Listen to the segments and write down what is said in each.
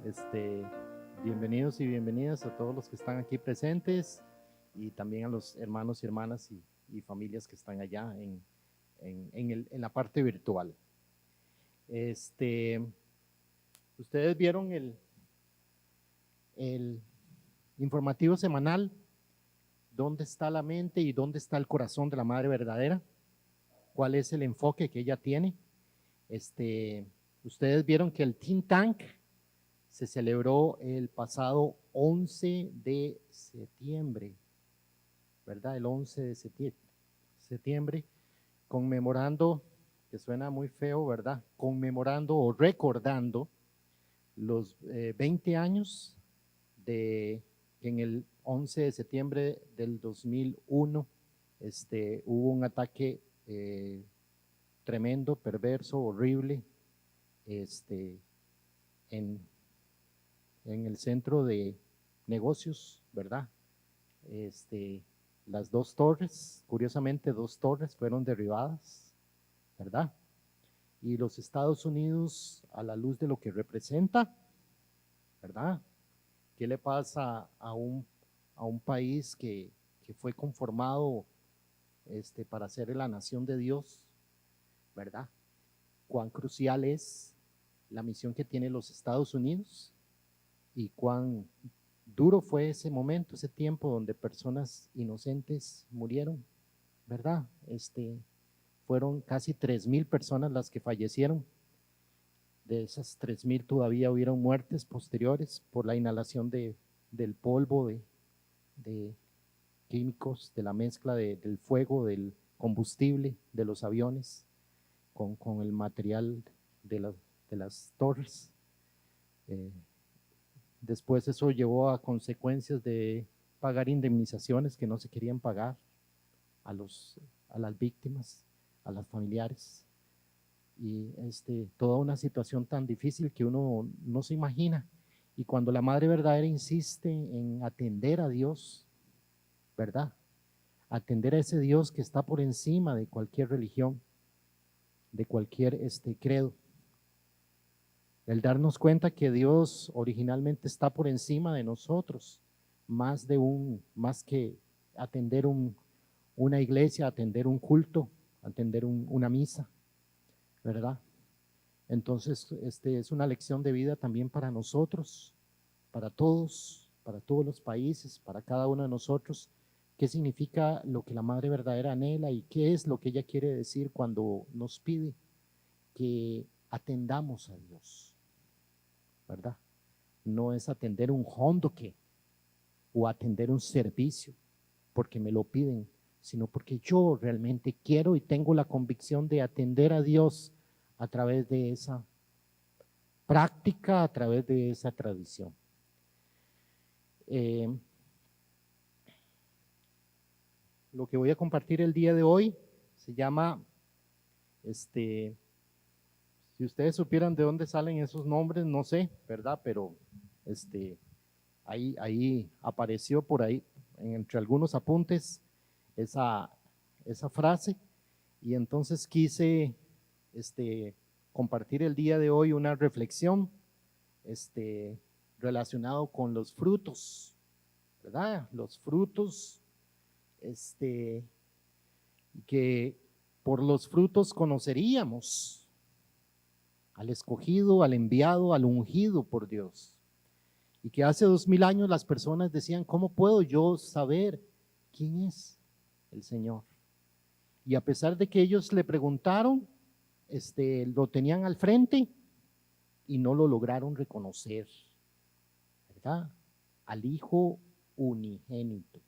Este, Bienvenidos y bienvenidas a todos los que están aquí presentes y también a los hermanos y hermanas y familias que están allá en la parte virtual. Este, Ustedes vieron el informativo semanal, ¿dónde está la mente y dónde está el corazón de la Madre verdadera? ¿Cuál es el enfoque que ella tiene? Ustedes vieron que el Think Tank se celebró el pasado 11 de septiembre, ¿verdad? El 11 de septiembre, conmemorando, que suena muy feo, ¿verdad? Conmemorando o recordando los 20 años de que en el 11 de septiembre del 2001 hubo un ataque tremendo, perverso, horrible, este, en, en el centro de negocios, ¿verdad? Este, las dos torres, curiosamente dos torres fueron derribadas, ¿verdad? Y los Estados Unidos, a la luz de lo que representa, ¿verdad? ¿Qué le pasa a un país que fue conformado para ser la nación de Dios, ¿verdad? Cuán crucial es la misión que tiene los Estados Unidos y cuán duro fue ese momento, ese tiempo donde personas inocentes murieron, ¿verdad? Fueron casi 3,000 personas las que fallecieron. De esas 3,000 todavía hubieron muertes posteriores por la inhalación del polvo, de químicos, de la mezcla del fuego, del combustible de los aviones con el material de, la, de las torres. Eh, Después eso llevó a consecuencias de pagar indemnizaciones que no se querían pagar a, a las víctimas, a las familiares. Y toda una situación tan difícil que uno no se imagina. Y cuando la Madre verdadera insiste en atender a Dios, ¿verdad? Atender a ese Dios que está por encima de cualquier religión, de cualquier credo. El darnos cuenta que Dios originalmente está por encima de nosotros, más que atender una iglesia, atender un culto, atender una misa, ¿verdad? Entonces, es una lección de vida también para nosotros, para todos los países, para cada uno de nosotros. ¿Qué significa lo que la Madre verdadera anhela y qué es lo que ella quiere decir cuando nos pide que atendamos a Dios, ¿verdad? No es atender un hondoque o atender un servicio porque me lo piden, sino porque yo realmente quiero y tengo la convicción de atender a Dios a través de esa práctica, a través de esa tradición. Eh, lo que voy a compartir el día de hoy se llama, si ustedes supieran de dónde salen esos nombres, no sé, ¿verdad? Pero ahí apareció por ahí, entre algunos apuntes, esa, esa frase, y entonces quise compartir el día de hoy una reflexión relacionado con los frutos, ¿verdad? Los frutos, que por los frutos conoceríamos al escogido, al enviado, al ungido por Dios. Y que hace 2000 años las personas decían, ¿cómo puedo yo saber quién es el Señor? Y a pesar de que ellos le preguntaron, lo tenían al frente y no lo lograron reconocer, ¿verdad? Al Hijo unigénito.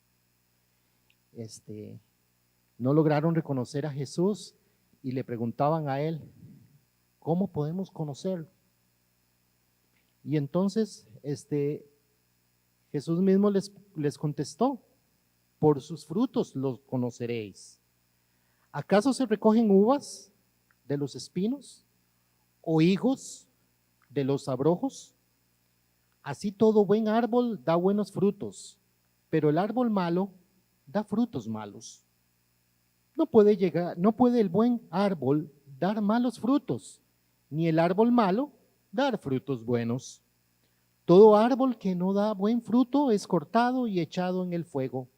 No lograron reconocer a Jesús y le preguntaban a él, ¿cómo podemos conocerlo? Y entonces, Jesús mismo les contestó, por sus frutos los conoceréis. ¿Acaso se recogen uvas de los espinos o higos de los abrojos? Así todo buen árbol da buenos frutos, pero el árbol malo da frutos malos. No puede el buen árbol dar malos frutos, ni el árbol malo dar frutos buenos. Todo árbol que no da buen fruto es cortado y echado en el fuego.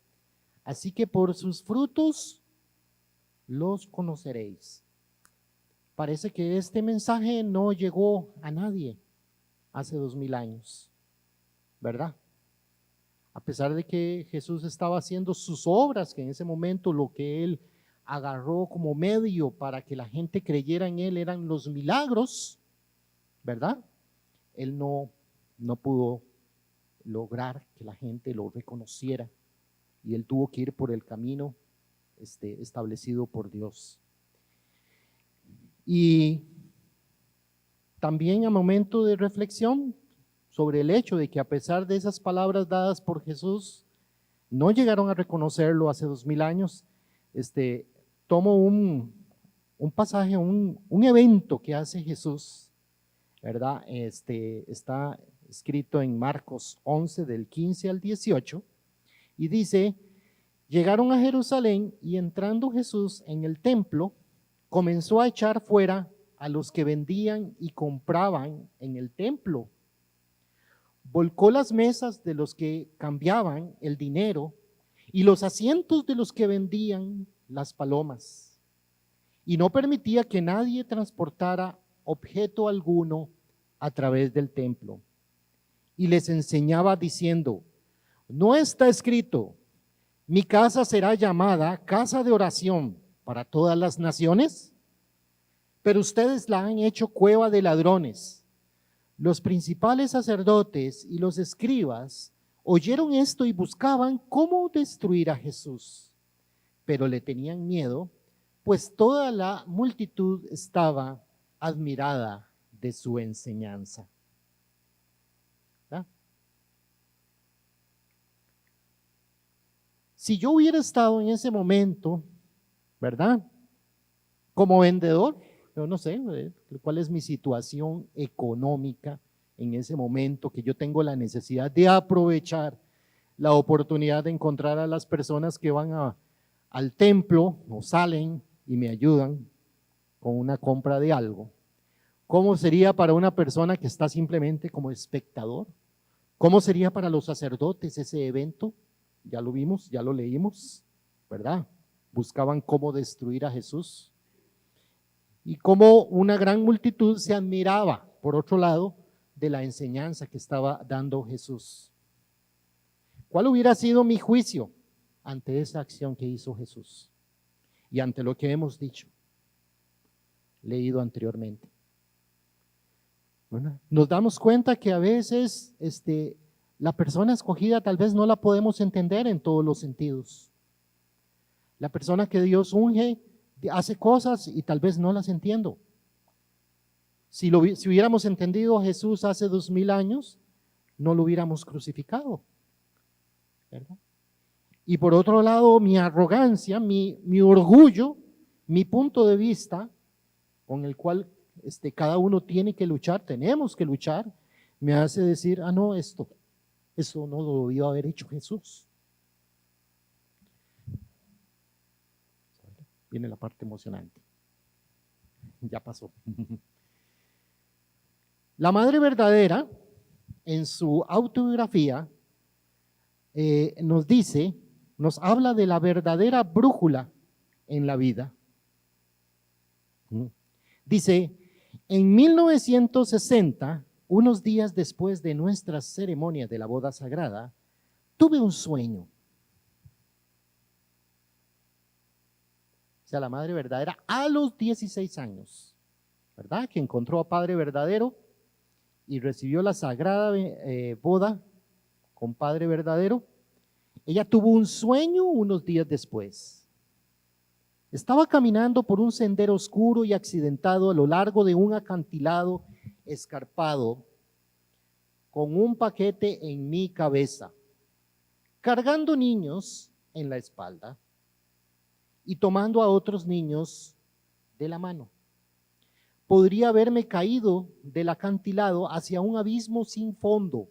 Así que por sus frutos los conoceréis. Parece que este mensaje no llegó a nadie hace 2000 años, ¿verdad? A pesar de que Jesús estaba haciendo sus obras, que en ese momento lo que él agarró como medio para que la gente creyera en él eran los milagros, ¿verdad? Él no pudo lograr que la gente lo reconociera y él tuvo que ir por el camino establecido por Dios. Y también a momento de reflexión sobre el hecho de que a pesar de esas palabras dadas por Jesús, no llegaron a reconocerlo hace 2000 años, tomo un pasaje, un evento que hace Jesús, ¿verdad? Está escrito en Marcos 11 del 15 al 18 y dice: llegaron a Jerusalén y entrando Jesús en el templo, comenzó a echar fuera a los que vendían y compraban en el templo. Volcó las mesas de los que cambiaban el dinero y los asientos de los que vendían las palomas. Y no permitía que nadie transportara objeto alguno a través del templo. Y les enseñaba diciendo: ¿no está escrito, mi casa será llamada casa de oración para todas las naciones? Pero ustedes la han hecho cueva de ladrones. Los principales sacerdotes y los escribas oyeron esto y buscaban cómo destruir a Jesús, pero le tenían miedo, pues toda la multitud estaba admirada de su enseñanza. ¿verdad? Si yo hubiera estado en ese momento, ¿verdad? Como vendedor, yo no sé cuál es mi situación económica en ese momento, que yo tengo la necesidad de aprovechar la oportunidad de encontrar a las personas que van al templo o salen y me ayudan con una compra de algo. ¿Cómo sería para una persona que está simplemente como espectador? ¿Cómo sería para los sacerdotes ese evento? Ya lo vimos, ya lo leímos, ¿verdad? Buscaban cómo destruir a Jesús. Y cómo una gran multitud se admiraba, por otro lado, de la enseñanza que estaba dando Jesús. ¿Cuál hubiera sido mi juicio ante esa acción que hizo Jesús? Y ante lo que hemos dicho, leído anteriormente. Bueno, nos damos cuenta que a veces la persona escogida tal vez no la podemos entender en todos los sentidos. La persona que Dios unge hace cosas y tal vez no las entiendo. Si hubiéramos entendido a Jesús hace 2000 años, no lo hubiéramos crucificado, ¿verdad? Y por otro lado, mi arrogancia, mi orgullo, mi punto de vista, con el cual cada uno tiene que luchar, tenemos que luchar, me hace decir: ah, no, eso no lo debió haber hecho Jesús. Viene la parte emocionante. Ya pasó. La Madre Verdadera, en su autobiografía, nos habla de la verdadera brújula en la vida. Dice: en 1960, unos días después de nuestra ceremonia de la boda sagrada, tuve un sueño. O sea, la Madre Verdadera a los 16 años, ¿verdad? Que encontró a Padre Verdadero y recibió la sagrada boda con Padre Verdadero. Ella tuvo un sueño unos días después. Estaba caminando por un sendero oscuro y accidentado a lo largo de un acantilado escarpado, con un paquete en mi cabeza, cargando niños en la espalda y tomando a otros niños de la mano. Podría haberme caído del acantilado hacia un abismo sin fondo,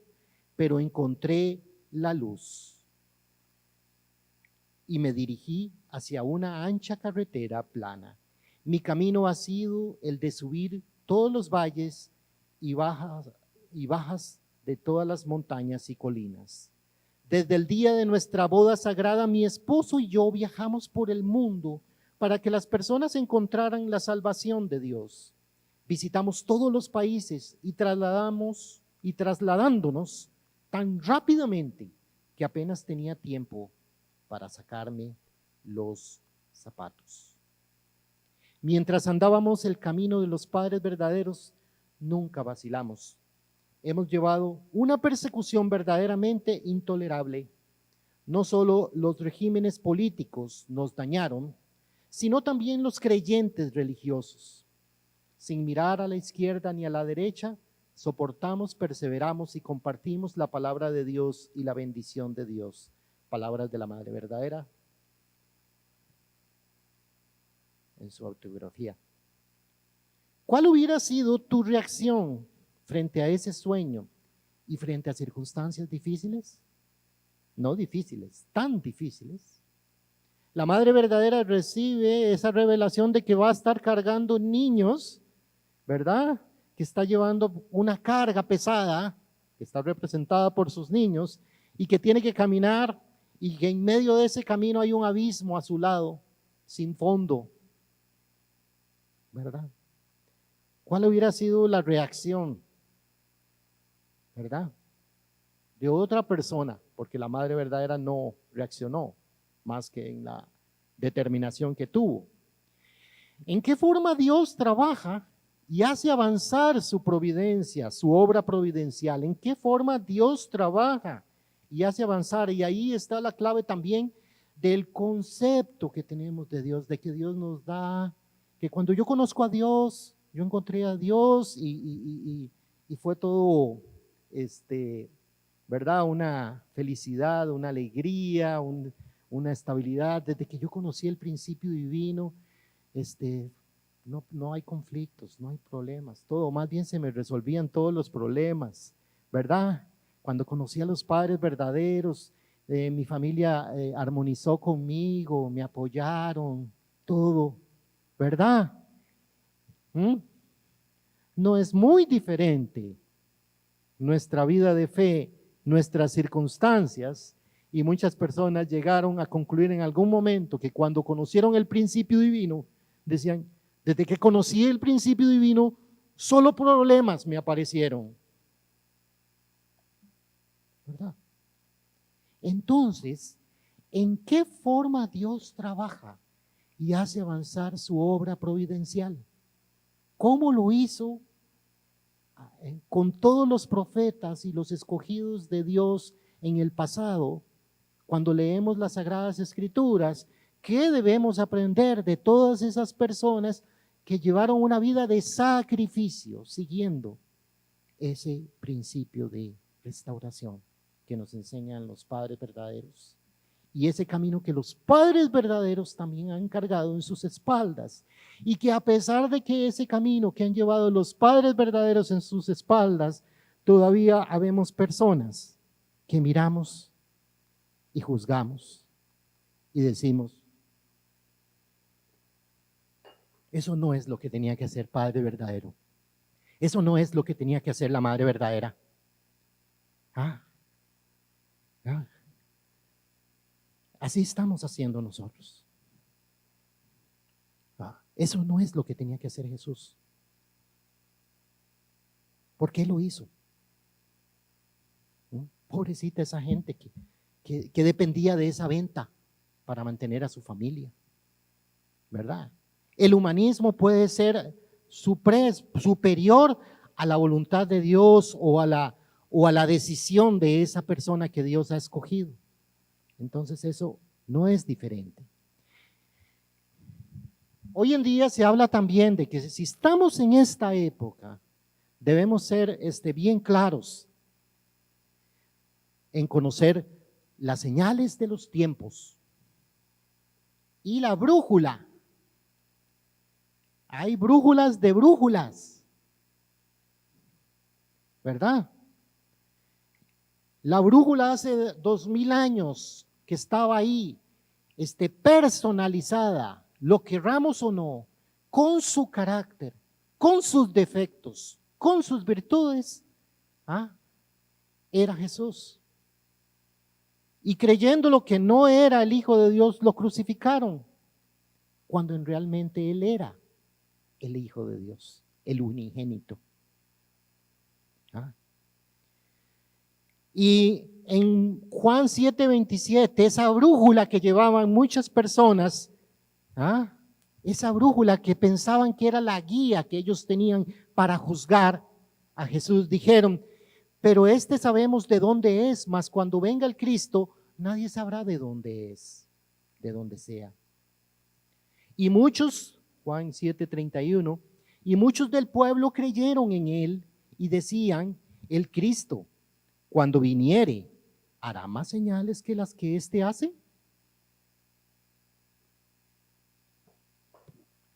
pero encontré la luz y me dirigí hacia una ancha carretera plana. Mi camino ha sido el de subir todos los valles y bajas de todas las montañas y colinas. Desde el día de nuestra boda sagrada, mi esposo y yo viajamos por el mundo para que las personas encontraran la salvación de Dios. Visitamos todos los países y trasladándonos tan rápidamente que apenas tenía tiempo para sacarme los zapatos. Mientras andábamos el camino de los padres verdaderos, nunca vacilamos. Hemos llevado una persecución verdaderamente intolerable. No solo los regímenes políticos nos dañaron, sino también los creyentes religiosos. Sin mirar a la izquierda ni a la derecha, soportamos, perseveramos y compartimos la palabra de Dios y la bendición de Dios. Palabras de la Madre Verdadera en su autobiografía. ¿Cuál hubiera sido tu reacción frente a ese sueño y frente a circunstancias difíciles? No difíciles, tan difíciles. La Madre Verdadera recibe esa revelación de que va a estar cargando niños, ¿verdad? Que está llevando una carga pesada, que está representada por sus niños, y que tiene que caminar, y que en medio de ese camino hay un abismo a su lado, sin fondo, ¿verdad? ¿Cuál hubiera sido la reacción, verdad, de otra persona? Porque la Madre Verdadera no reaccionó más que en la determinación que tuvo. ¿En qué forma Dios trabaja y hace avanzar su providencia, su obra providencial? ¿En qué forma Dios trabaja y hace avanzar? Y ahí está la clave también del concepto que tenemos de Dios, de que Dios nos da, que cuando yo conozco a Dios, yo encontré a Dios y fue todo, ¿verdad? Una felicidad, una alegría, una estabilidad. Desde que yo conocí el principio divino, no hay conflictos, no hay problemas, todo, más bien se me resolvían todos los problemas, ¿verdad? Cuando conocí a los padres verdaderos, mi familia armonizó conmigo, me apoyaron, todo, ¿verdad? No es muy diferente nuestra vida de fe, nuestras circunstancias, y muchas personas llegaron a concluir en algún momento que cuando conocieron el principio divino, decían, desde que conocí el principio divino, solo problemas me aparecieron, ¿verdad? Entonces, ¿en qué forma Dios trabaja y hace avanzar su obra providencial? ¿Cómo lo hizo con todos los profetas y los escogidos de Dios en el pasado? Cuando leemos las Sagradas Escrituras, ¿qué debemos aprender de todas esas personas que llevaron una vida de sacrificio, siguiendo ese principio de restauración que nos enseñan los padres verdaderos? Y ese camino que los padres verdaderos también han cargado en sus espaldas, y que a pesar de que ese camino que han llevado los padres verdaderos en sus espaldas, todavía habemos personas que miramos y juzgamos y decimos, eso no es lo que tenía que hacer Padre verdadero, eso no es lo que tenía que hacer la Madre verdadera. Así estamos haciendo nosotros. Eso no es lo que tenía que hacer Jesús. ¿Por qué lo hizo? Pobrecita esa gente que dependía de esa venta para mantener a su familia, ¿verdad? El humanismo puede ser superior a la voluntad de Dios o a la decisión de esa persona que Dios ha escogido. Entonces eso no es diferente. Hoy en día se habla también de que si estamos en esta época, debemos ser bien claros en conocer las señales de los tiempos y la brújula. Hay brújulas de brújulas, ¿verdad? La brújula hace 2000 años que estaba ahí, personalizada, lo querramos o no, con su carácter, con sus defectos, con sus virtudes, era Jesús. Y creyéndolo que no era el Hijo de Dios, lo crucificaron, cuando realmente Él era el Hijo de Dios, el unigénito. ¿Ah? Y en Juan 7:27, esa brújula que llevaban muchas personas, ¿ah? Esa brújula que pensaban que era la guía que ellos tenían para juzgar a Jesús, dijeron: pero sabemos de dónde es, mas cuando venga el Cristo, nadie sabrá de dónde es, de dónde sea. Y muchos, Juan 7:31, y muchos del pueblo creyeron en él y decían: el Cristo, cuando viniere, ¿hará más señales que las que éste hace?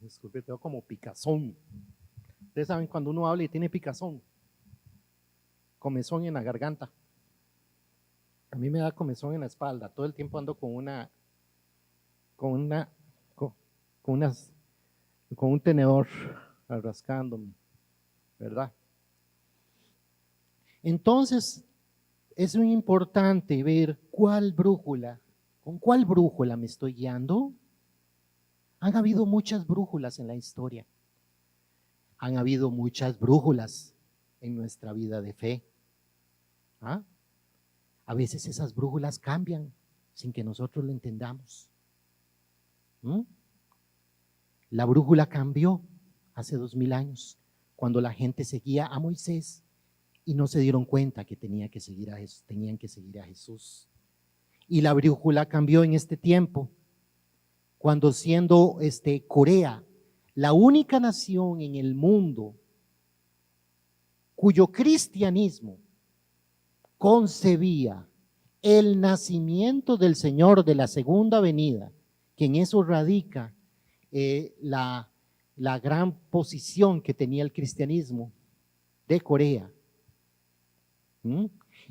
Disculpe, tengo como picazón. Ustedes saben cuando uno habla y tiene picazón, comezón en la garganta. A mí me da comezón en la espalda. Todo el tiempo ando con un tenedor rascándome, ¿verdad? Entonces, es muy importante ver con cuál brújula me estoy guiando. Han habido muchas brújulas en la historia. Han habido muchas brújulas en nuestra vida de fe. ¿Ah? A veces esas brújulas cambian sin que nosotros lo entendamos. La brújula cambió hace 2000 años, cuando la gente seguía a Moisés y no se dieron cuenta que tenían que seguir a Jesús. Y la brújula cambió en este tiempo, cuando siendo Corea la única nación en el mundo cuyo cristianismo concebía el nacimiento del Señor de la segunda venida, que en eso radica la gran posición que tenía el cristianismo de Corea.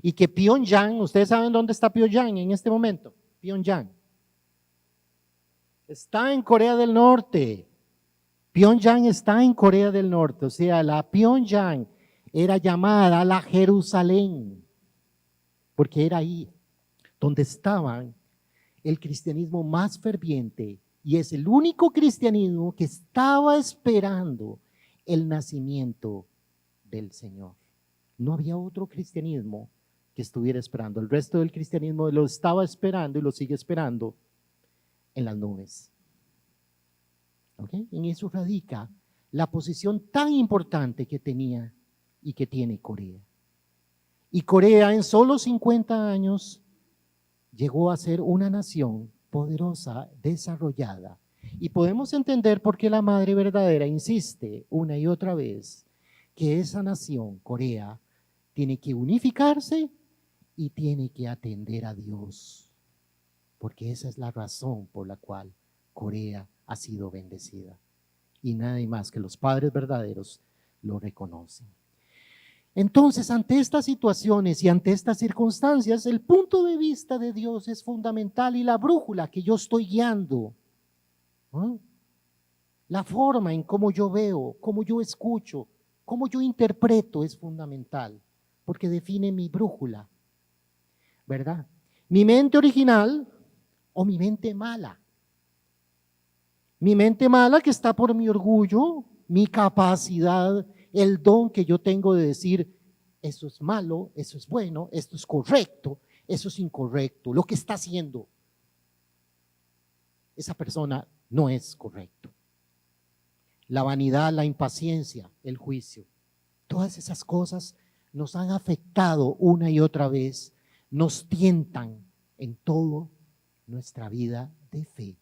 Y que Pyongyang, ¿ustedes saben dónde está Pyongyang en este momento? Pyongyang está en Corea del Norte. Pyongyang está en Corea del Norte, o sea, la Pyongyang era llamada la Jerusalén, porque era ahí donde estaba el cristianismo más ferviente, y es el único cristianismo que estaba esperando el nacimiento del Señor. No había otro cristianismo que estuviera esperando. El resto del cristianismo lo estaba esperando y lo sigue esperando en las nubes. ¿Okay? En eso radica la posición tan importante que tenía y que tiene Corea. Y Corea en solo 50 años llegó a ser una nación poderosa, desarrollada. Y podemos entender por qué la Madre Verdadera insiste una y otra vez que esa nación, Corea, tiene que unificarse y tiene que atender a Dios, porque esa es la razón por la cual Corea ha sido bendecida. Y nadie más que los padres verdaderos lo reconocen. Entonces, ante estas situaciones y ante estas circunstancias, el punto de vista de Dios es fundamental, y la brújula que yo estoy guiando, ¿no? La forma en cómo yo veo, cómo yo escucho, cómo yo interpreto es fundamental, porque define mi brújula, ¿verdad? Mi mente original o mi mente mala. Mi mente mala, que está por mi orgullo, mi capacidad, el don que yo tengo de decir: eso es malo, eso es bueno, esto es correcto, eso es incorrecto, lo que está haciendo esa persona no es correcto. La vanidad, la impaciencia, el juicio, todas esas cosas nos han afectado una y otra vez, nos tientan en toda nuestra vida de fe.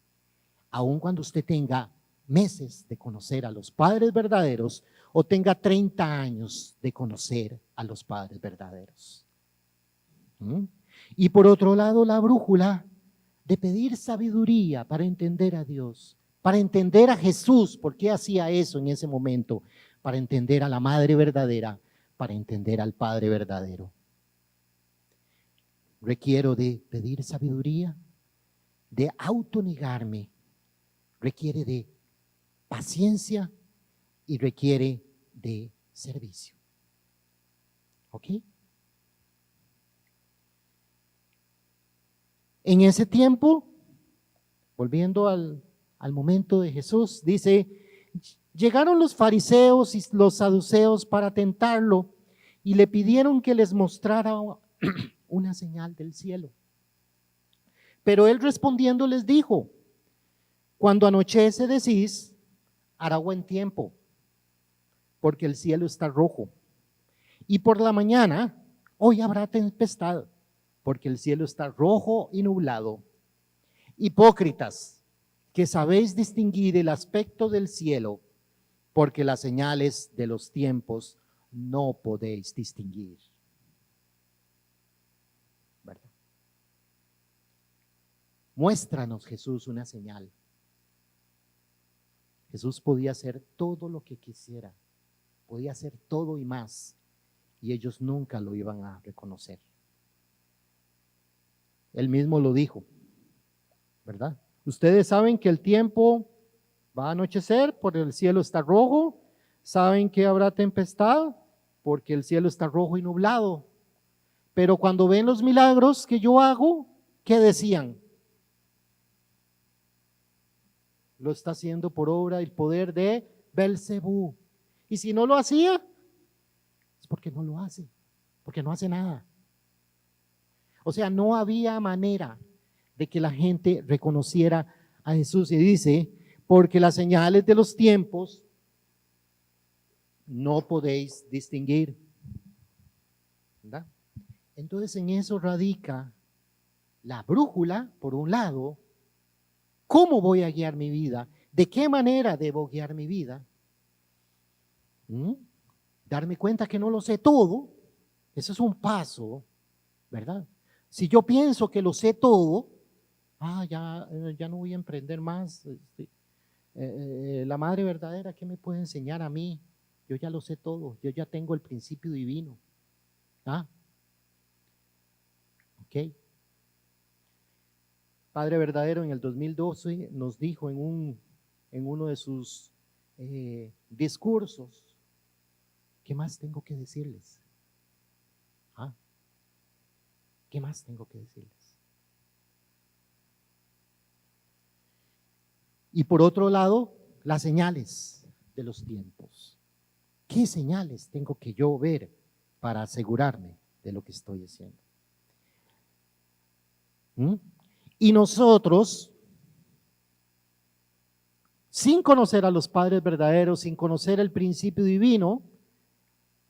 Aun cuando usted tenga meses de conocer a los padres verdaderos o tenga 30 años de conocer a los padres verdaderos. Y por otro lado, la brújula de pedir sabiduría para entender a Dios, para entender a Jesús, por qué hacía eso en ese momento, para entender a la Madre verdadera, para entender al Padre verdadero. Requiero de pedir sabiduría, de autonegarme, requiere de paciencia y requiere de servicio. ¿Ok? En ese tiempo, volviendo al momento de Jesús, dice, llegaron los fariseos y los saduceos para tentarlo y le pidieron que les mostrara una señal del cielo. Pero él respondiendo les dijo, cuando anochece decís, hará buen tiempo, porque el cielo está rojo. Y por la mañana, hoy habrá tempestad, porque el cielo está rojo y nublado. Hipócritas, que sabéis distinguir el aspecto del cielo, porque las señales de los tiempos no podéis distinguir. ¿Verdad? Muéstranos, Jesús, una señal. Jesús podía hacer todo lo que quisiera, podía hacer todo y más, y ellos nunca lo iban a reconocer. Él mismo lo dijo, ¿verdad? Ustedes saben que el tiempo va a anochecer porque el cielo está rojo, saben que habrá tempestad porque el cielo está rojo y nublado, pero cuando ven los milagros que yo hago, ¿qué decían? Lo está haciendo por obra y poder de Belcebú. Y si no lo hacía, es porque no lo hace, porque no hace nada. O sea, no había manera de que la gente reconociera a Jesús. Y dice, porque las señales de los tiempos no podéis distinguir. ¿Verdad? Entonces en eso radica la brújula, por un lado. ¿Cómo voy a guiar mi vida? ¿De qué manera debo guiar mi vida? Darme cuenta que no lo sé todo, eso es un paso, ¿verdad? Si yo pienso que lo sé todo, ya no voy a emprender más. La madre verdadera, ¿qué me puede enseñar a mí? Yo ya lo sé todo, yo ya tengo el principio divino. Ok. Padre verdadero en el 2012 nos dijo en uno de sus discursos, ¿qué más tengo que decirles? ¿Qué más tengo que decirles? Y por otro lado, las señales de los tiempos. ¿Qué señales tengo que yo ver para asegurarme de lo que estoy haciendo? Y nosotros, sin conocer a los padres verdaderos, sin conocer el principio divino,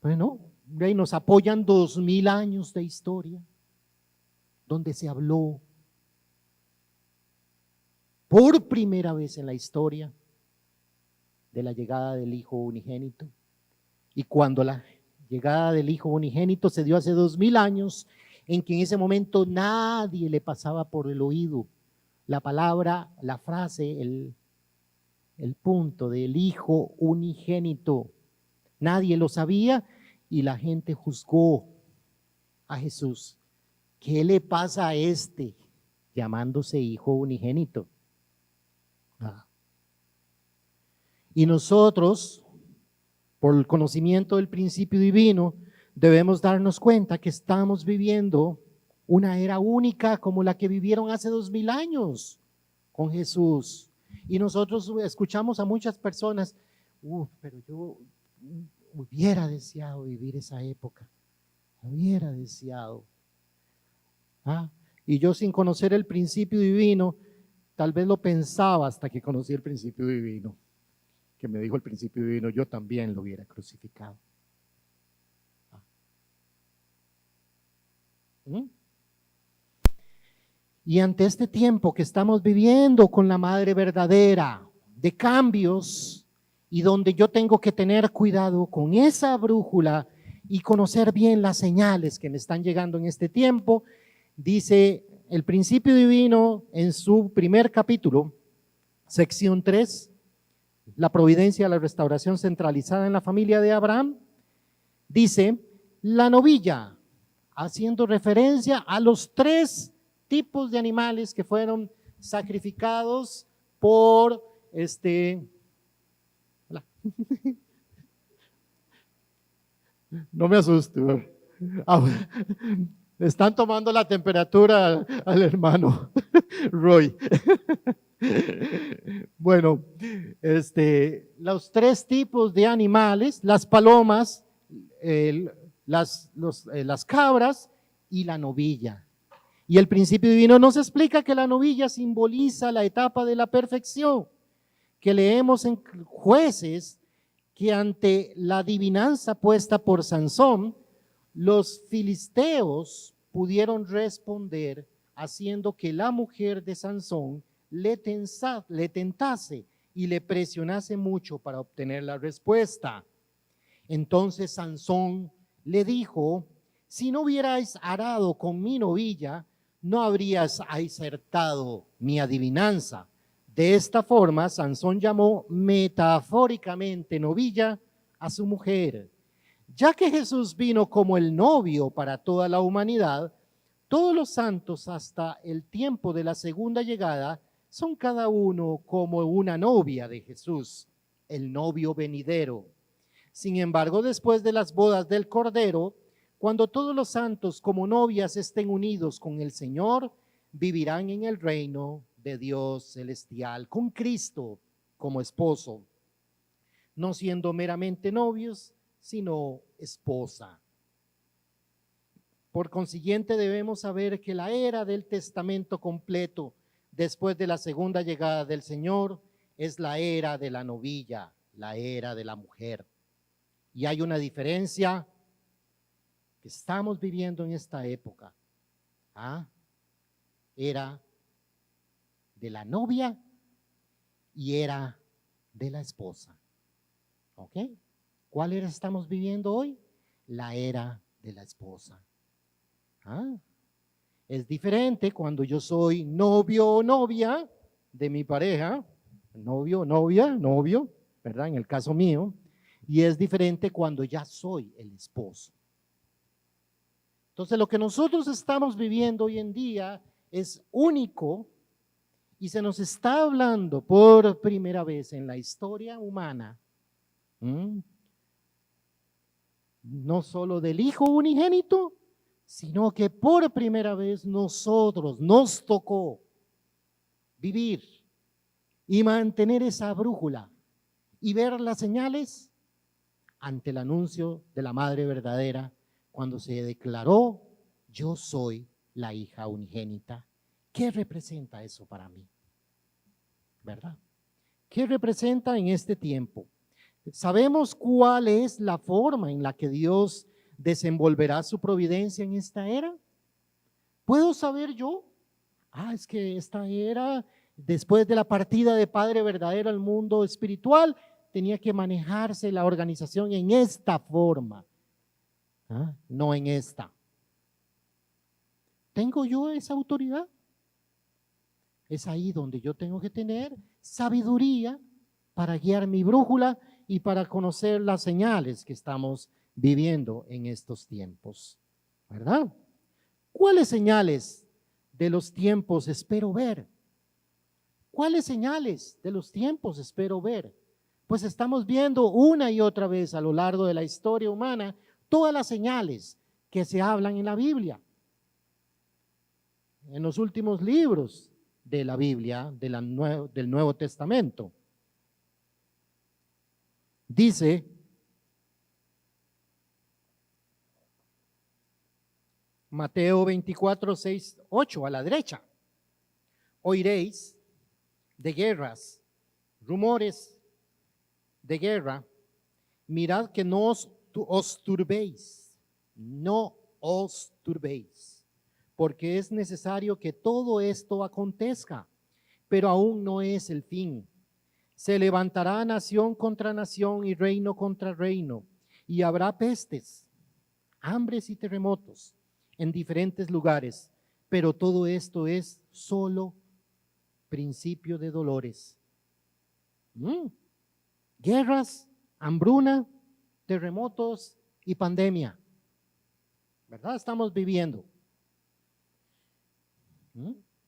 bueno, nos apoyan 2000 años de historia, donde se habló por primera vez en la historia de la llegada del Hijo unigénito. Y cuando la llegada del Hijo unigénito se dio hace 2000 años, en que en ese momento nadie le pasaba por el oído la palabra, la frase, el punto del Hijo unigénito. Nadie lo sabía y la gente juzgó a Jesús. ¿Qué le pasa a este llamándose Hijo unigénito? Y nosotros, por el conocimiento del principio divino, debemos darnos cuenta que estamos viviendo una era única como la que vivieron hace 2000 años con Jesús. Y nosotros escuchamos a muchas personas, pero yo hubiera deseado vivir esa época, hubiera deseado. Y yo, sin conocer el principio divino, tal vez lo pensaba hasta que conocí el principio divino, que me dijo el principio divino, yo también lo hubiera crucificado. Y ante este tiempo que estamos viviendo con la Madre verdadera, de cambios, y donde yo tengo que tener cuidado con esa brújula y conocer bien las señales que me están llegando en este tiempo, dice el principio divino en su primer capítulo, sección 3, la providencia, la restauración centralizada en la familia de Abraham, dice, la novilla, haciendo referencia a los 3 tipos de animales que fueron sacrificados por no me asuste. Le están tomando la temperatura al hermano Roy. Bueno, los tres tipos de animales, las palomas, las cabras y la novilla. Y el principio divino nos explica que la novilla simboliza la etapa de la perfección, que leemos en Jueces, que ante la adivinanza puesta por Sansón, los filisteos pudieron responder haciendo que la mujer de Sansón le tentase y le presionase mucho para obtener la respuesta. Entonces Sansón le dijo: si no hubierais arado con mi novilla, no habrías acertado mi adivinanza. De esta forma, Sansón llamó metafóricamente novilla a su mujer. Ya que Jesús vino como el novio para toda la humanidad, todos los santos hasta el tiempo de la segunda llegada son cada uno como una novia de Jesús, el novio venidero. Sin embargo, después de las bodas del Cordero, cuando todos los santos como novias estén unidos con el Señor, vivirán en el reino de Dios celestial, con Cristo como esposo, no siendo meramente novios, sino esposa. Por consiguiente, debemos saber que la era del testamento completo, después de la segunda llegada del Señor, es la era de la novilla, la era de la mujer. Y hay una diferencia que estamos viviendo en esta época. Era de la novia y era de la esposa. ¿Ok? ¿Cuál era estamos viviendo hoy? La era de la esposa. Es diferente cuando yo soy novio o novia de mi pareja, novio, novia, novio, ¿verdad? En el caso mío. Y es diferente cuando ya soy el esposo. Entonces, lo que nosotros estamos viviendo hoy en día es único y se nos está hablando por primera vez en la historia humana, no solo del Hijo unigénito, sino que por primera vez nosotros nos tocó vivir y mantener esa brújula y ver las señales ante el anuncio de la Madre verdadera cuando se declaró: yo soy la hija unigénita. ¿Qué representa eso para mí? ¿Verdad? ¿Qué representa en este tiempo? ¿Sabemos cuál es la forma en la que Dios desenvolverá su providencia en esta era? ¿Puedo saber yo? Es que esta era, después de la partida de Padre verdadero al mundo espiritual, tenía que manejarse la organización en esta forma, no en esta. ¿Tengo yo esa autoridad? Es ahí donde yo tengo que tener sabiduría para guiar mi brújula y para conocer las señales que estamos viviendo en estos tiempos, ¿verdad? ¿Cuáles señales de los tiempos espero ver? ¿Cuáles señales de los tiempos espero ver? Pues estamos viendo una y otra vez a lo largo de la historia humana todas las señales que se hablan en la Biblia. En los últimos libros de la Biblia, del Nuevo Testamento. Dice: Mateo 24, 6, 8, a la derecha: oiréis de guerras, rumores de guerra, mirad que no os turbéis, no os turbéis, porque es necesario que todo esto acontezca, pero aún no es el fin. Se levantará nación contra nación y reino contra reino, y habrá pestes, hambres y terremotos en diferentes lugares, pero todo esto es solo principio de dolores. Guerras, hambruna, terremotos y pandemia, ¿verdad? Estamos viviendo.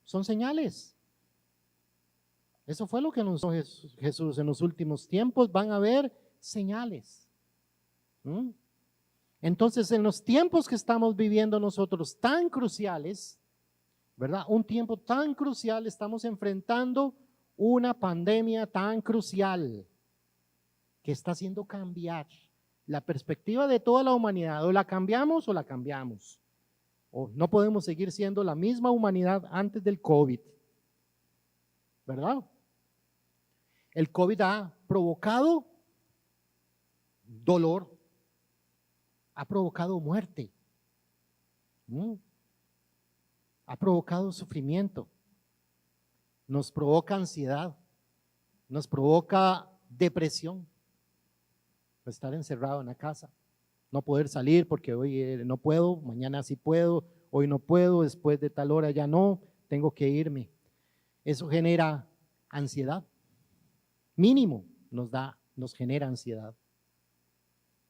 Son señales. Eso fue lo que anunció Jesús. En los últimos tiempos van a haber señales. Entonces, en los tiempos que estamos viviendo nosotros tan cruciales, ¿verdad? Un tiempo tan crucial, estamos enfrentando una pandemia tan crucial que está haciendo cambiar la perspectiva de toda la humanidad. O la cambiamos o la cambiamos. O no podemos seguir siendo la misma humanidad antes del COVID, ¿verdad? El COVID ha provocado dolor, ha provocado muerte, ha provocado sufrimiento, nos provoca ansiedad, nos provoca depresión, estar encerrado en la casa, no poder salir porque hoy no puedo, mañana sí puedo, hoy no puedo, después de tal hora ya no, tengo que irme. Eso genera ansiedad, mínimo nos genera ansiedad,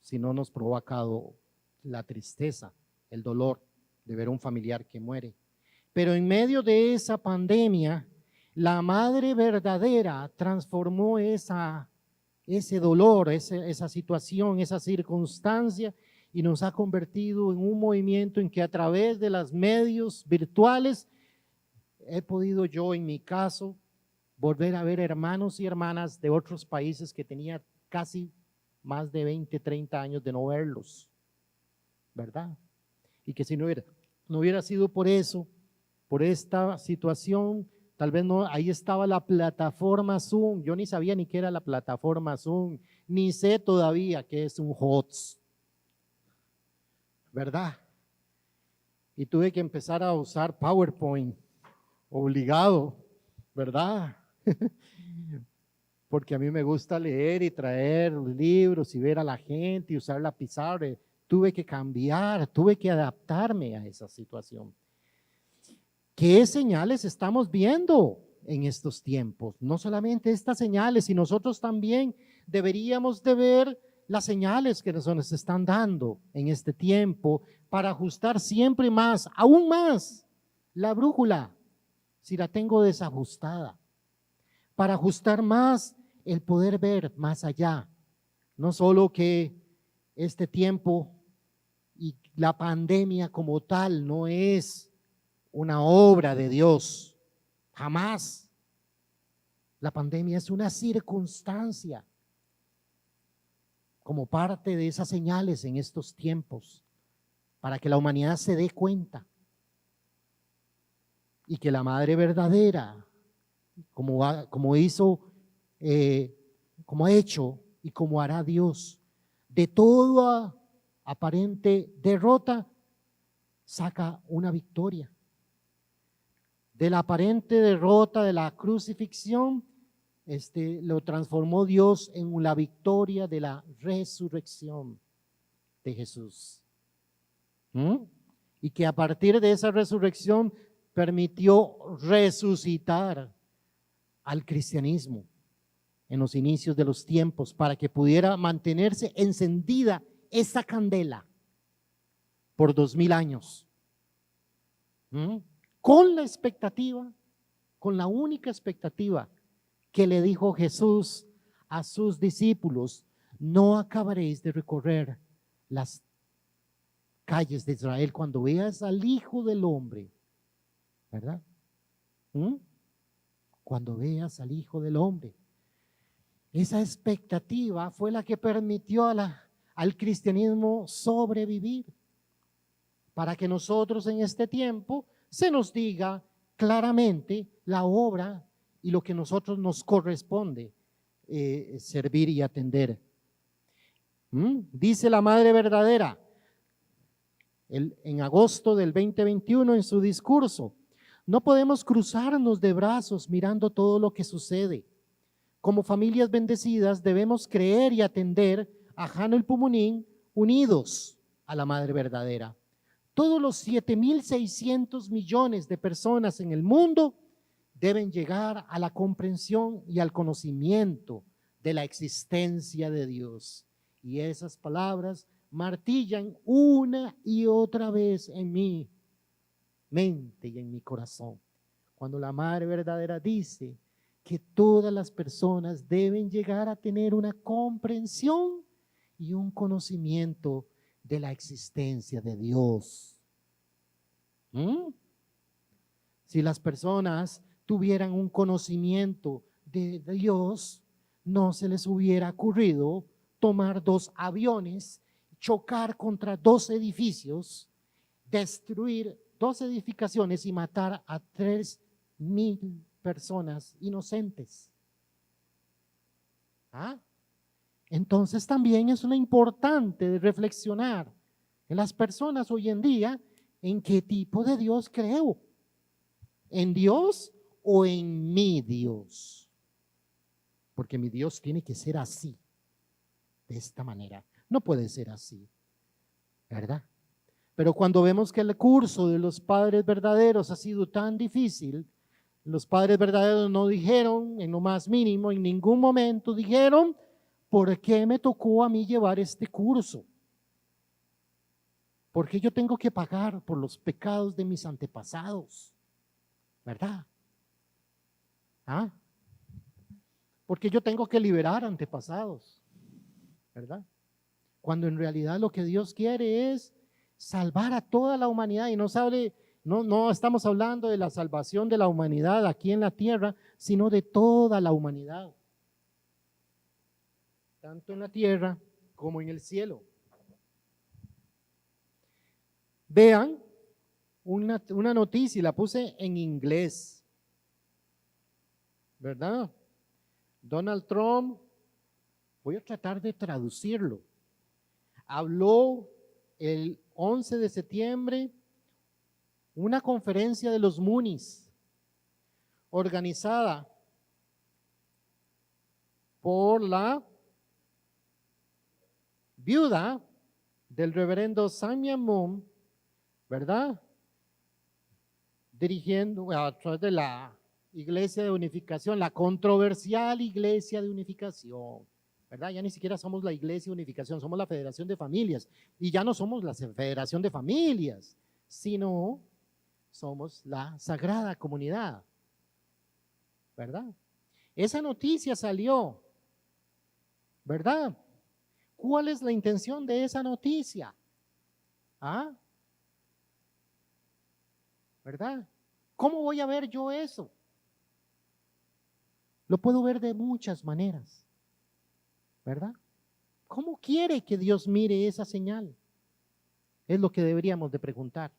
si no nos provocado la tristeza, el dolor de ver a un familiar que muere. Pero en medio de esa pandemia, la madre verdadera transformó ese dolor, esa situación, esa circunstancia, y nos ha convertido en un movimiento en que a través de los medios virtuales he podido yo, en mi caso, volver a ver hermanos y hermanas de otros países que tenía casi más de 20, 30 años de no verlos, ¿verdad? Y que si no hubiera sido por eso, por esta situación, tal vez no, ahí estaba la plataforma Zoom, yo ni sabía ni qué era la plataforma Zoom, ni sé todavía qué es un HOTS, ¿verdad? Y tuve que empezar a usar PowerPoint, obligado, ¿verdad? Porque a mí me gusta leer y traer libros y ver a la gente y usar la pizarra. Tuve que cambiar, tuve que adaptarme a esa situación. ¿Qué señales estamos viendo en estos tiempos? No solamente estas señales, sino nosotros también deberíamos de ver las señales que nos están dando en este tiempo para ajustar siempre más, aún más, la brújula, si la tengo desajustada, para ajustar más el poder ver más allá. No solo que este tiempo y la pandemia como tal no es una obra de Dios, jamás. La pandemia es una circunstancia como parte de esas señales en estos tiempos para que la humanidad se dé cuenta y que la madre verdadera, como hizo, como ha hecho y como hará Dios, de toda aparente derrota saca una victoria. De la aparente derrota de la crucifixión, lo transformó Dios en la victoria de la resurrección de Jesús. Y que a partir de esa resurrección permitió resucitar al cristianismo en los inicios de los tiempos para que pudiera mantenerse encendida esa candela por 2000 años. Con la expectativa, con la única expectativa que le dijo Jesús a sus discípulos: no acabaréis de recorrer las calles de Israel cuando veas al Hijo del Hombre, ¿verdad? Cuando veas al Hijo del Hombre. Esa expectativa fue la que permitió al cristianismo sobrevivir, para que nosotros en este tiempo se nos diga claramente la obra y lo que a nosotros nos corresponde servir y atender. Dice la Madre Verdadera en agosto del 2021 en su discurso: no podemos cruzarnos de brazos mirando todo lo que sucede. Como familias bendecidas debemos creer y atender a Hanul Pumunín unidos a la Madre Verdadera. Todos los 7.600 millones de personas en el mundo deben llegar a la comprensión y al conocimiento de la existencia de Dios. Y esas palabras martillan una y otra vez en mi mente y en mi corazón, cuando la Madre Verdadera dice que todas las personas deben llegar a tener una comprensión y un conocimiento de la existencia de Dios. Si las personas tuvieran un conocimiento de Dios, no se les hubiera ocurrido tomar 2 aviones, chocar contra 2 edificios, destruir 2 edificaciones y matar a 3,000 personas inocentes. Entonces también es importante reflexionar en las personas hoy en día en qué tipo de Dios creo. ¿En Dios o en mi Dios? Porque mi Dios tiene que ser así, de esta manera. No puede ser así, ¿verdad? Pero cuando vemos que el curso de los padres verdaderos ha sido tan difícil, los padres verdaderos no dijeron en lo más mínimo, en ningún momento dijeron, ¿por qué me tocó a mí llevar este curso? ¿Por qué yo tengo que pagar por los pecados de mis antepasados? ¿Verdad? Porque yo tengo que liberar antepasados, ¿verdad? Cuando en realidad lo que Dios quiere es salvar a toda la humanidad y no estamos hablando de la salvación de la humanidad aquí en la tierra, sino de toda la humanidad, tanto en la tierra como en el cielo. Vean una noticia, la puse en inglés, ¿verdad? Donald Trump, voy a tratar de traducirlo, habló el 11 de septiembre una conferencia de los Moonies organizada por la viuda del reverendo Samuel Moon, ¿verdad? Dirigiendo a través de la Iglesia de Unificación, la controversial Iglesia de Unificación, ¿verdad? Ya ni siquiera somos la Iglesia de Unificación, somos la Federación de Familias. Y ya no somos la Federación de Familias, sino somos la Sagrada Comunidad, ¿verdad? Esa noticia salió, ¿verdad? ¿Cuál es la intención de esa noticia? ¿Verdad? ¿Cómo voy a ver yo eso? Lo puedo ver de muchas maneras, ¿verdad? ¿Cómo quiere que Dios mire esa señal? Es lo que deberíamos de preguntar.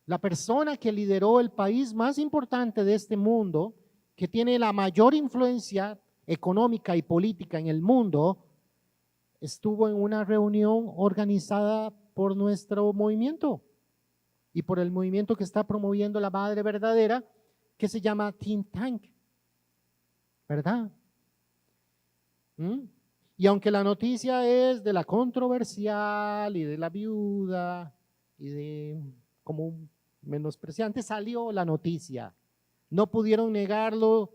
La persona que lideró el país más importante de este mundo, que tiene la mayor influencia económica y política en el mundo, estuvo en una reunión organizada por nuestro movimiento y por el movimiento que está promoviendo la Madre Verdadera, que se llama Think Tank, ¿verdad? Y aunque la noticia es de la controversial y de la viuda y de como menospreciante, salió la noticia. No pudieron negarlo,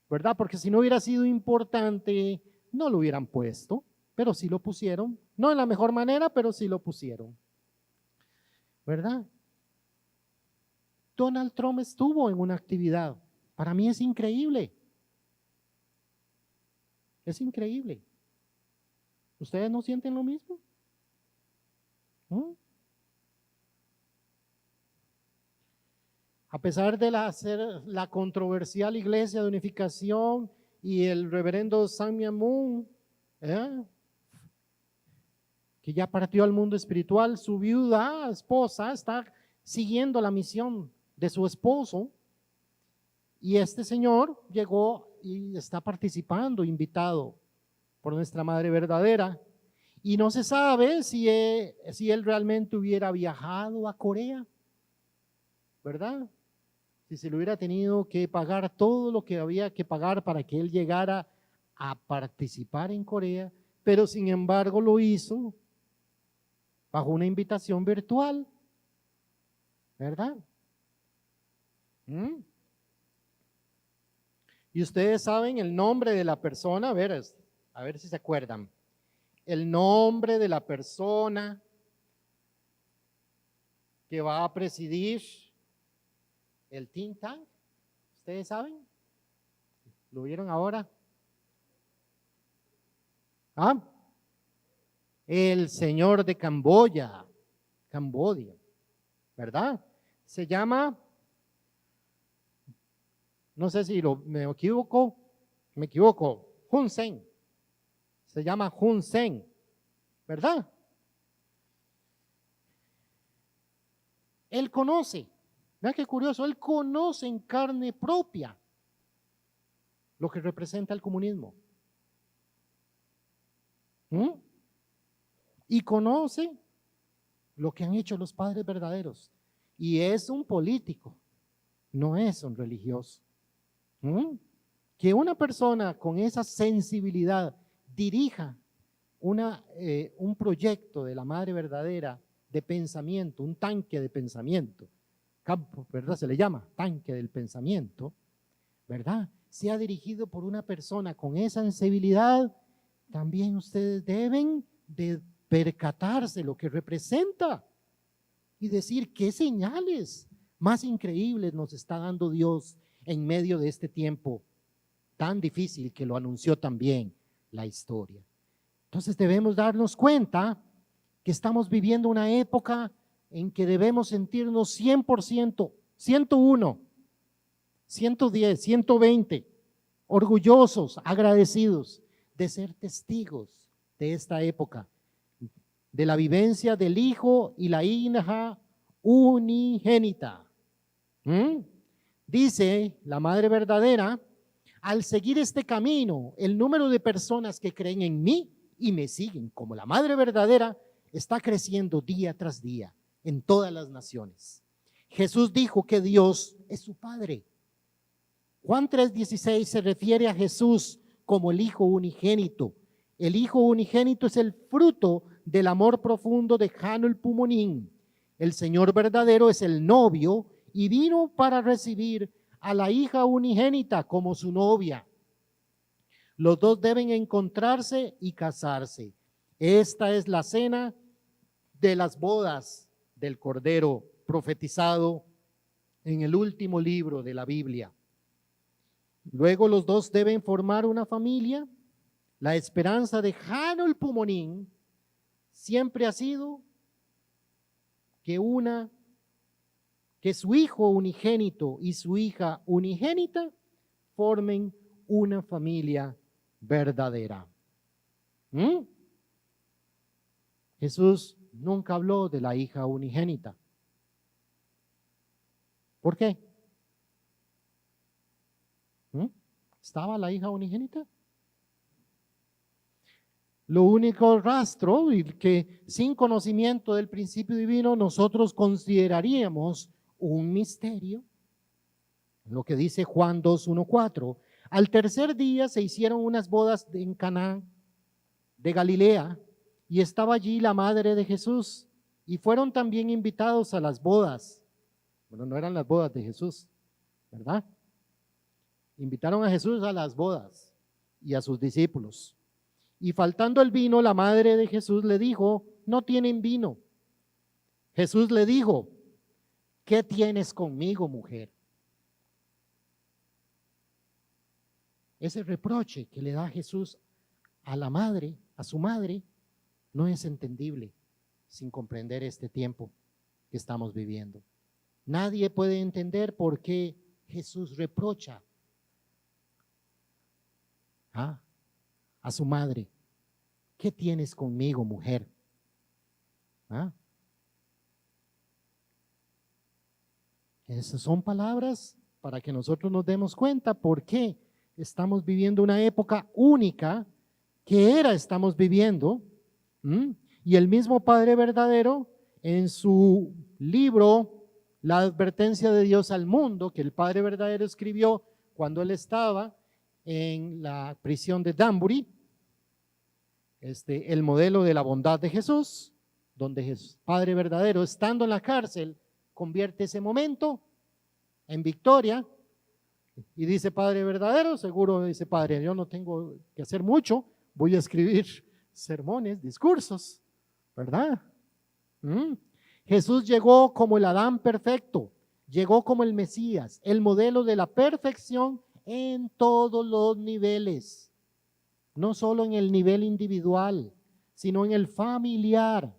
¿verdad? Porque si no hubiera sido importante, no lo hubieran puesto, pero sí lo pusieron. No en la mejor manera, pero sí lo pusieron, ¿verdad? Donald Trump estuvo en una actividad. Para mí es increíble. Es increíble. ¿Ustedes no sienten lo mismo? A pesar de ser la controversial Iglesia de Unificación y el reverendo Samuel Moon, que ya partió al mundo espiritual, su viuda, esposa, está siguiendo la misión de su esposo, y este señor llegó y está participando, invitado por nuestra Madre Verdadera, y no se sabe si él realmente hubiera viajado a Corea, ¿verdad? Si se le hubiera tenido que pagar todo lo que había que pagar para que él llegara a participar en Corea, pero sin embargo lo hizo bajo una invitación virtual, ¿verdad? Y ustedes saben el nombre de la persona, a ver si se acuerdan. El nombre de la persona que va a presidir el think tank. ¿Ustedes saben? ¿Lo vieron ahora? ¿Ah? El señor de Camboya, Cambodia, ¿verdad? Se llama, no sé si me equivoco, Hun Sen. Se llama Hun Sen, ¿verdad? Él conoce, vean qué curioso, él conoce en carne propia lo que representa el comunismo. Y conoce lo que han hecho los padres verdaderos. Y es un político, no es un religioso. Que una persona con esa sensibilidad dirija un proyecto de la madre verdadera de pensamiento, un tanque de pensamiento, campo, ¿verdad? Se le llama tanque del pensamiento, ¿verdad? Sea dirigido por una persona con esa sensibilidad, también ustedes deben de percatarse lo que representa y decir qué señales más increíbles nos está dando Dios en medio de este tiempo tan difícil que lo anunció también la historia. Entonces debemos darnos cuenta que estamos viviendo una época en que debemos sentirnos 100%, 101, 110, 120, orgullosos, agradecidos de ser testigos de esta época, de la vivencia del hijo y la hija unigénita. Dice la madre verdadera, al seguir este camino, el número de personas que creen en mí y me siguen como la madre verdadera está creciendo día tras día en todas las naciones. Jesús dijo que Dios es su Padre. Juan 3:16 se refiere a Jesús como el Hijo unigénito. El Hijo unigénito es el fruto del amor profundo de Hanul Pumonín. El Señor verdadero es el novio y vino para recibir a la hija unigénita como su novia. Los dos deben encontrarse y casarse. Esta es la cena de las bodas del Cordero profetizado en el último libro de la Biblia. Luego los dos deben formar una familia. La esperanza de Hanul Pumonín siempre ha sido que su hijo unigénito y su hija unigénita formen una familia verdadera. Jesús nunca habló de la hija unigénita. ¿Por qué? ¿Estaba la hija unigénita? Lo único rastro y que sin conocimiento del principio divino nosotros consideraríamos un misterio, lo que dice Juan 2:1-4. Al tercer día se hicieron unas bodas en Caná de Galilea y estaba allí la madre de Jesús y fueron también invitados a las bodas. Bueno, no eran las bodas de Jesús, ¿verdad? Invitaron a Jesús a las bodas y a sus discípulos. Y faltando el vino, la madre de Jesús le dijo, no tienen vino. Jesús le dijo, ¿qué tienes conmigo, mujer? Ese reproche que le da Jesús a la madre, a su madre, no es entendible sin comprender este tiempo que estamos viviendo. Nadie puede entender por qué Jesús reprocha a su madre. ¿Qué tienes conmigo, mujer? Esas son palabras para que nosotros nos demos cuenta por qué estamos viviendo una época única que estamos viviendo. Y el mismo Padre verdadero en su libro La advertencia de Dios al mundo, que el Padre verdadero escribió cuando él estaba en la prisión de Danbury, el modelo de la bondad de Jesús, donde Jesús, Padre verdadero, estando en la cárcel, convierte ese momento en victoria y dice Padre verdadero, seguro dice Padre, yo no tengo que hacer mucho, voy a escribir sermones, discursos, ¿verdad? Jesús llegó como el Adán perfecto, llegó como el Mesías, el modelo de la perfección en todos los niveles. no solo en el nivel individual, sino en el familiar.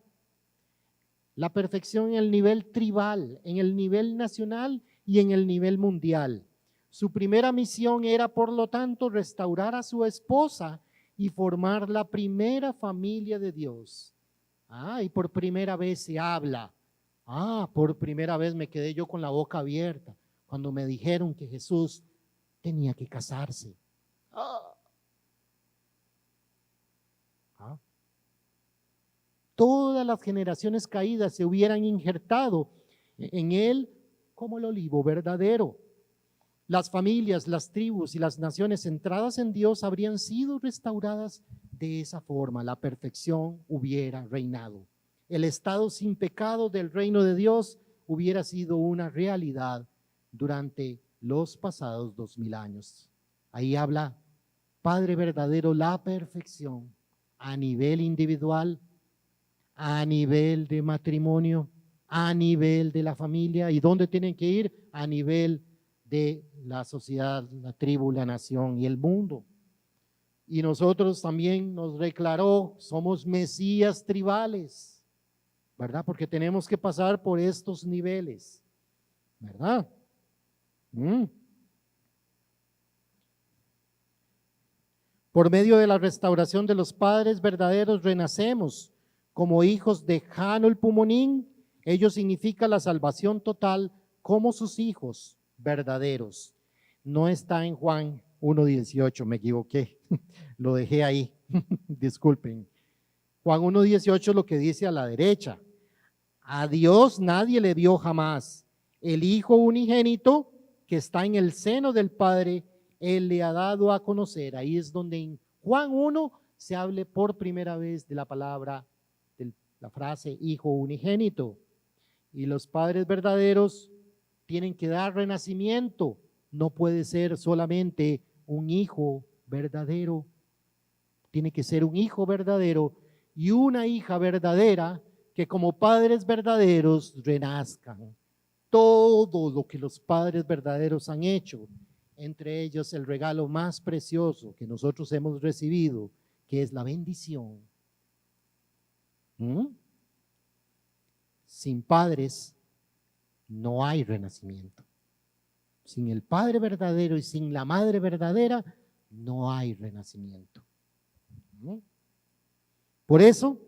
La perfección en el nivel tribal, en el nivel nacional y en el nivel mundial. Su primera misión era, por lo tanto, restaurar a su esposa y formar la primera familia de Dios. Y por primera vez se habla. Por primera vez me quedé yo con la boca abierta cuando me dijeron que Jesús tenía que casarse. Todas las generaciones caídas se hubieran injertado en él como el olivo verdadero. Las familias, las tribus y las naciones centradas en Dios habrían sido restauradas de esa forma. La perfección hubiera reinado. El estado sin pecado del reino de Dios hubiera sido una realidad durante los pasados 2000 años. Ahí habla, Padre verdadero, la perfección a nivel individual, a nivel de matrimonio, a nivel de la familia. ¿Y dónde tienen que ir? A nivel de la sociedad, la tribu, la nación y el mundo. Y nosotros también nos declaró, somos mesías tribales, ¿verdad? Porque tenemos que pasar por estos niveles, ¿verdad? Por medio de la restauración de los padres verdaderos renacemos como hijos de Hanul Pumonín. Ello significa la salvación total como sus hijos verdaderos. No está en Juan 1:18, me equivoqué, lo dejé ahí, disculpen. Juan 1:18 es lo que dice a la derecha. A Dios nadie le vio jamás. El Hijo unigénito que está en el seno del Padre, Él le ha dado a conocer. Ahí es donde en Juan 1 se hable por primera vez de la palabra, de la frase Hijo unigénito. Y los padres verdaderos tienen que dar renacimiento. No puede ser solamente un hijo verdadero. Tiene que ser un hijo verdadero y una hija verdadera que como padres verdaderos renazcan. Todo lo que los padres verdaderos han hecho, entre ellos el regalo más precioso que nosotros hemos recibido, que es la bendición. Sin padres no hay renacimiento. Sin el padre verdadero y sin la madre verdadera no hay renacimiento. Por eso,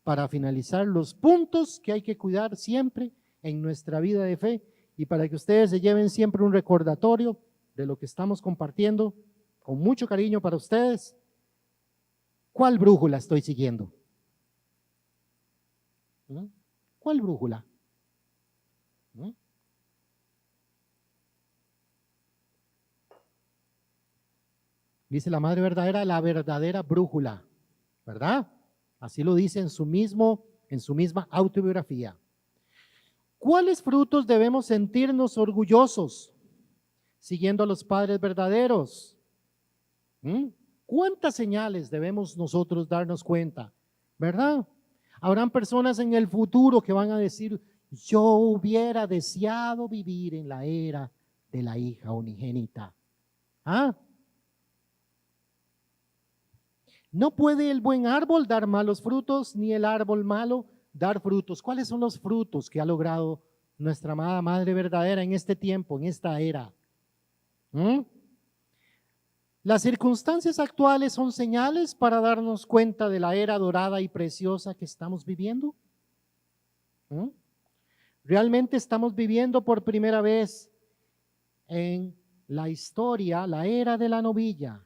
para finalizar, los puntos que hay que cuidar siempre en nuestra vida de fe y para que ustedes se lleven siempre un recordatorio de lo que estamos compartiendo con mucho cariño para ustedes. ¿Cuál brújula estoy siguiendo? ¿Cuál brújula? Dice la madre verdadera, la verdadera brújula, ¿verdad? Así lo dice en su misma autobiografía. ¿Cuáles frutos debemos sentirnos orgullosos siguiendo a los padres verdaderos? ¿Cuántas señales debemos nosotros darnos cuenta? ¿Verdad? Habrán personas en el futuro que van a decir, yo hubiera deseado vivir en la era de la hija unigénita. No puede el buen árbol dar malos frutos, ni el árbol malo dar frutos. ¿Cuáles son los frutos que ha logrado nuestra amada Madre verdadera en este tiempo, en esta era? Las circunstancias actuales son señales para darnos cuenta de la era dorada y preciosa que estamos viviendo. Realmente estamos viviendo por primera vez en la historia la era de la novilla.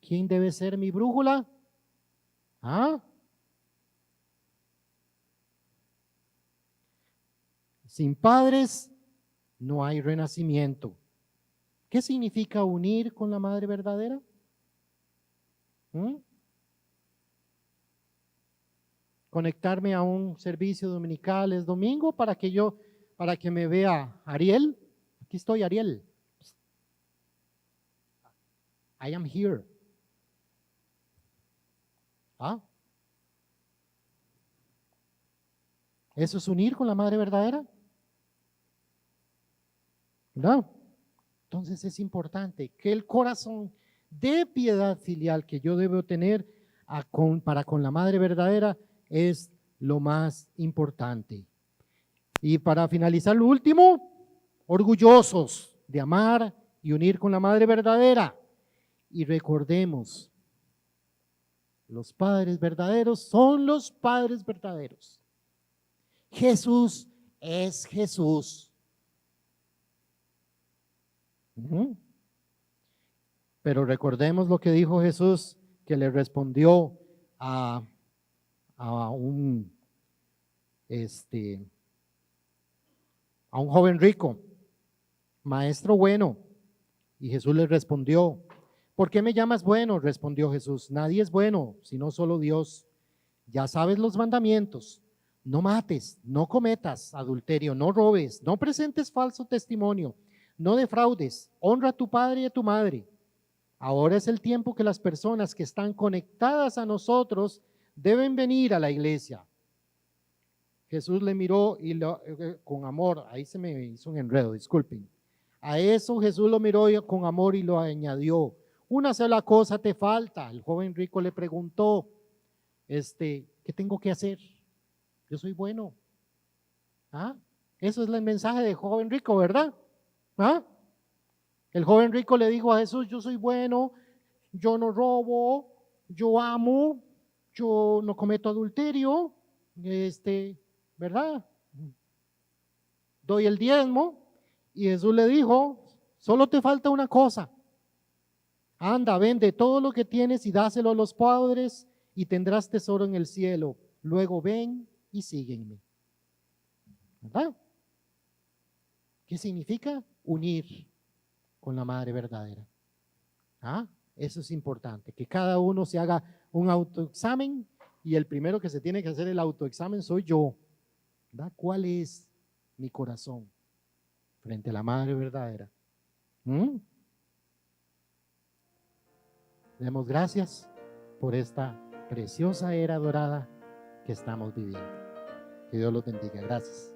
¿Quién debe ser mi brújula? Sin padres no hay renacimiento. ¿Qué significa unir con la madre verdadera? Conectarme a un servicio dominical es domingo para que me vea Ariel. Aquí estoy, Ariel. I am here. ¿Eso es unir con la madre verdadera? ¿No? Entonces es importante que el corazón de piedad filial que yo debo tener para con la madre verdadera es lo más importante. Y para finalizar, lo último, orgullosos de amar y unir con la madre verdadera. Y recordemos, los padres verdaderos son los padres verdaderos. Jesús es Jesús. Pero recordemos lo que dijo Jesús, que le respondió a un joven rico: maestro bueno. Y Jesús le respondió: ¿por qué me llamas bueno? Respondió Jesús: nadie es bueno, sino solo Dios. Ya sabes los mandamientos: no mates, no cometas adulterio, no robes, no presentes falso testimonio, no defraudes, honra a tu padre y a tu madre. Ahora es el tiempo que las personas que están conectadas a nosotros deben venir a la iglesia. Jesús le miró y con amor, ahí se me hizo un enredo, disculpen. A eso Jesús lo miró con amor y lo añadió: una sola cosa te falta. El joven rico le preguntó: ¿qué tengo que hacer? Yo soy bueno. ¿Ah? Eso es el mensaje del joven rico, ¿verdad? ¿Ah? El joven rico le dijo a Jesús: yo soy bueno, yo no robo, yo amo, yo no cometo adulterio, ¿verdad? Doy el diezmo. Y Jesús le dijo: solo te falta una cosa. Anda, vende todo lo que tienes y dáselo a los pobres y tendrás tesoro en el cielo. Luego ven y sígueme. ¿Verdad? ¿Qué significa? Unir con la madre verdadera. ¿Ah? Eso es importante, que cada uno se haga un autoexamen, y el primero que se tiene que hacer el autoexamen soy yo. ¿Verdad? ¿Cuál es mi corazón frente a la madre verdadera? Demos gracias por esta preciosa era dorada que estamos viviendo. Que Dios los bendiga. Gracias.